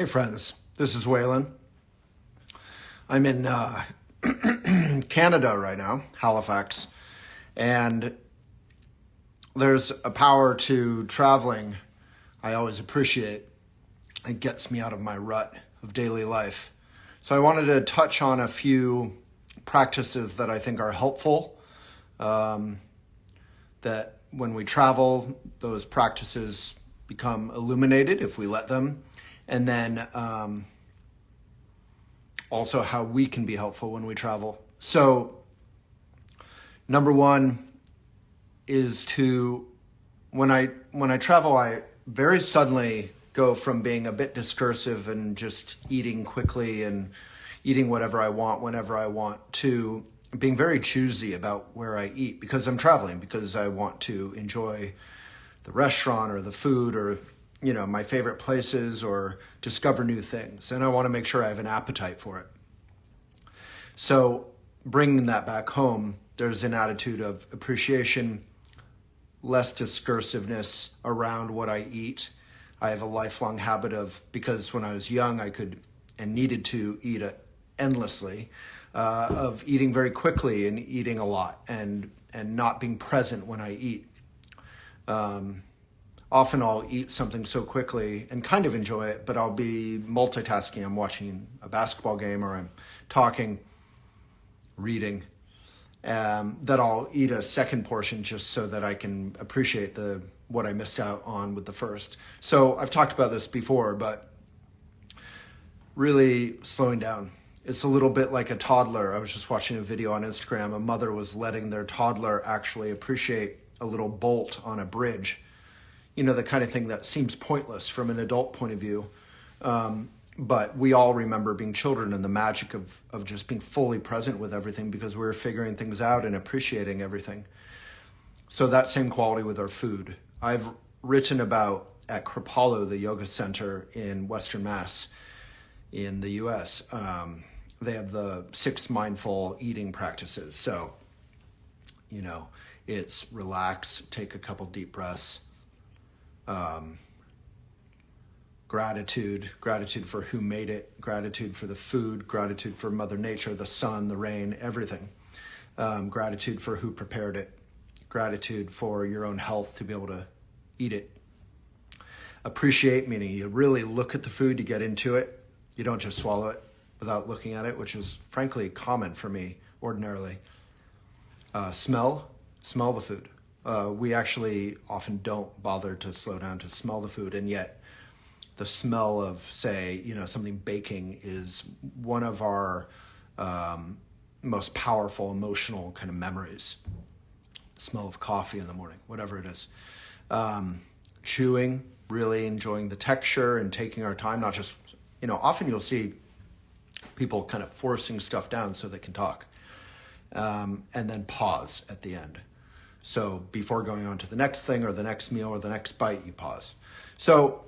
Hey friends, this is Waylon. I'm in Canada right now, Halifax, and there's a power to traveling I always appreciate. It gets me out of my rut of daily life. So I wanted to touch on a few practices that I think are helpful, that when we travel, those practices become illuminated if we let them. And then also how we can be helpful when we travel. So number one is when I travel, I very suddenly go from being a bit discursive and just eating quickly and eating whatever I want, whenever I want, to being very choosy about where I eat because I'm traveling, because I want to enjoy the restaurant or the food or my favorite places or discover new things. And I want to make sure I have an appetite for it. So bringing that back home, there's an attitude of appreciation, less discursiveness around what I eat. I have a lifelong habit because when I was young, I could and needed to eat endlessly, of eating very quickly and eating a lot and not being present when I eat. Often I'll eat something so quickly and kind of enjoy it, but I'll be multitasking. I'm watching a basketball game or I'm talking, reading, that I'll eat a second portion just so that I can appreciate what I missed out on with the first. So I've talked about this before, but really slowing down. It's a little bit like a toddler. I was just watching a video on Instagram. A mother was letting their toddler actually appreciate a little bolt on a bridge. The kind of thing that seems pointless from an adult point of view. But we all remember being children and the magic of just being fully present with everything because we were figuring things out and appreciating everything. So that same quality with our food. I've written about at Kripalu, the yoga center in Western Mass in the US. They have the 6 mindful eating practices. So, it's relax, take a couple deep breaths, gratitude for who made it, gratitude for the food, gratitude for Mother Nature, the sun, the rain, everything. Gratitude for who prepared it, gratitude for your own health to be able to eat it. Appreciate, meaning you really look at the food, you get into it. You don't just swallow it without looking at it, which is frankly common for me ordinarily. Smell the food. We actually often don't bother to slow down to smell the food, and yet the smell of, say, something baking is one of our most powerful emotional kind of memories. The smell of coffee in the morning, whatever it is. Chewing, really enjoying the texture and taking our time, not just, often you'll see people kind of forcing stuff down so they can talk. And then pause at the end. So before going on to the next thing or the next meal or the next bite, you pause. So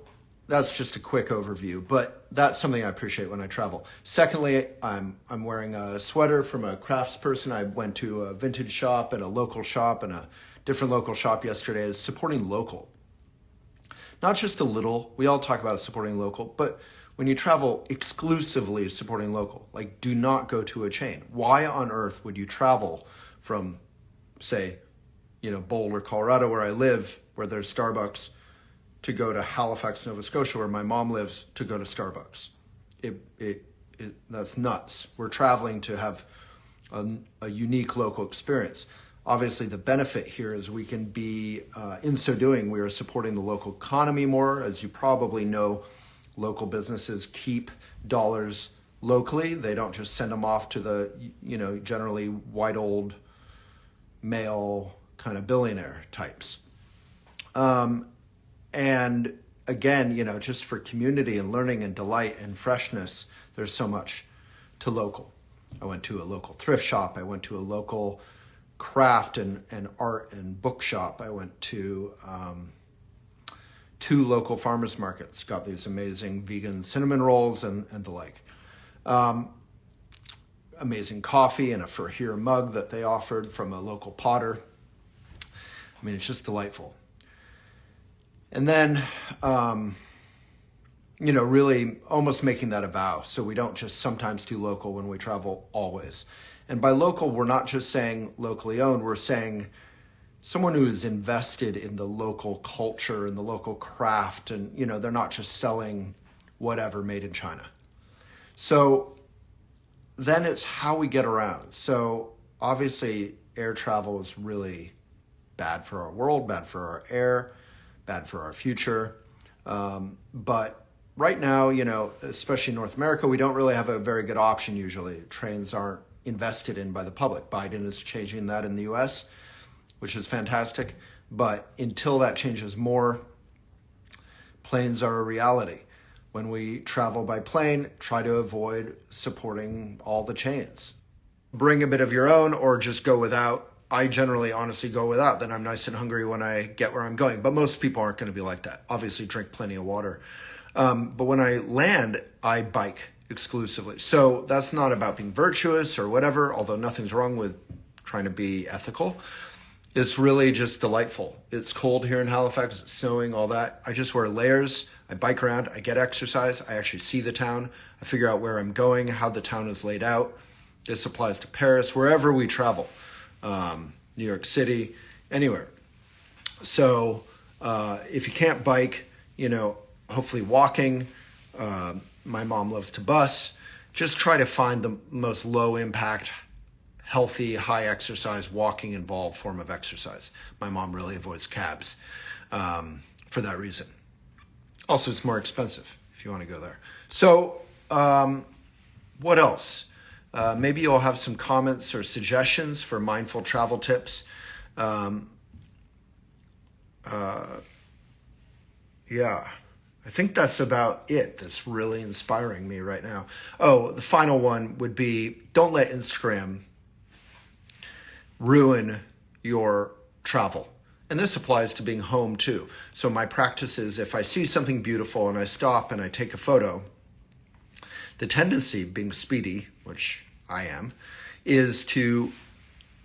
that's just a quick overview, but that's something I appreciate when I travel. Secondly, I'm wearing a sweater from a craftsperson. I went to a vintage shop and a local shop and a different local shop yesterday. Is supporting local. Not just a little, we all talk about supporting local, but when you travel, exclusively supporting local. Like, do not go to a chain. Why on earth would you travel from, say, Boulder, Colorado, where I live, where there's Starbucks, to go to Halifax, Nova Scotia, where my mom lives, to go to Starbucks? That's nuts. We're traveling to have a unique local experience. Obviously, the benefit here is we can be, in so doing, we are supporting the local economy more. As you probably know, local businesses keep dollars locally. They don't just send them off to the, generally white old male kind of billionaire types. And again, just for community and learning and delight and freshness, there's so much to local. I went to a local thrift shop. I went to a local craft and art and bookshop. I went to 2 local farmers markets, got these amazing vegan cinnamon rolls and the like. Amazing coffee in a For Here mug that they offered from a local potter. It's just delightful. And then really almost making that a vow. So we don't just sometimes do local when we travel, always. And by local, we're not just saying locally owned, we're saying someone who is invested in the local culture and the local craft, and they're not just selling whatever made in China. So then it's how we get around. So obviously air travel is really bad for our world, bad for our air, bad for our future. But right now, especially in North America, we don't really have a very good option usually. Trains aren't invested in by the public. Biden is changing that in the US, which is fantastic. But until that changes more, planes are a reality. When we travel by plane, try to avoid supporting all the chains. Bring a bit of your own or just go without. I generally honestly go without. Then I'm nice and hungry when I get where I'm going. But most people aren't going to be like that. Obviously, drink plenty of water. But when I land, I bike exclusively. So that's not about being virtuous or whatever, although nothing's wrong with trying to be ethical. It's really just delightful. It's cold here in Halifax, it's snowing, all that. I just wear layers. I bike around, I get exercise, I actually see the town, I figure out where I'm going, how the town is laid out. This applies to Paris, wherever we travel, New York City, anywhere. So if you can't bike, hopefully walking. My mom loves to bus. Just try to find the most low impact, healthy, high exercise, walking involved form of exercise. My mom really avoids cabs for that reason. Also, it's more expensive if you want to go there. So what else? Maybe you'll have some comments or suggestions for mindful travel tips. Yeah, I think that's about it. That's really inspiring me right now. Oh, the final one would be, don't let Instagram ruin your travel. And this applies to being home too. So my practice is, if I see something beautiful and I stop and I take a photo, the tendency, being speedy, which I am, is to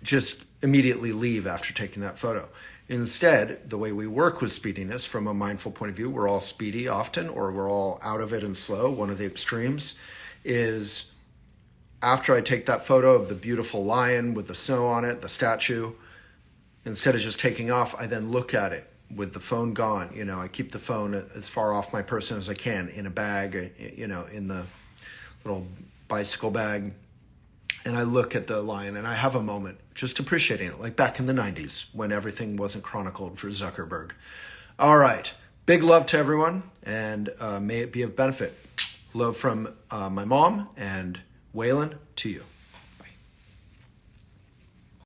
just immediately leave after taking that photo. Instead, the way we work with speediness from a mindful point of view, we're all speedy often, or we're all out of it and slow. One of the extremes is, after I take that photo of the beautiful lion with the snow on it, the statue, instead of just taking off, I then look at it with the phone gone. I keep the phone as far off my person as I can, in a bag, in the little bicycle bag. And I look at the lion and I have a moment just appreciating it, like back in the 90s when everything wasn't chronicled for Zuckerberg. All right. Big love to everyone, and may it be of benefit. Love from my mom and Waylon to you.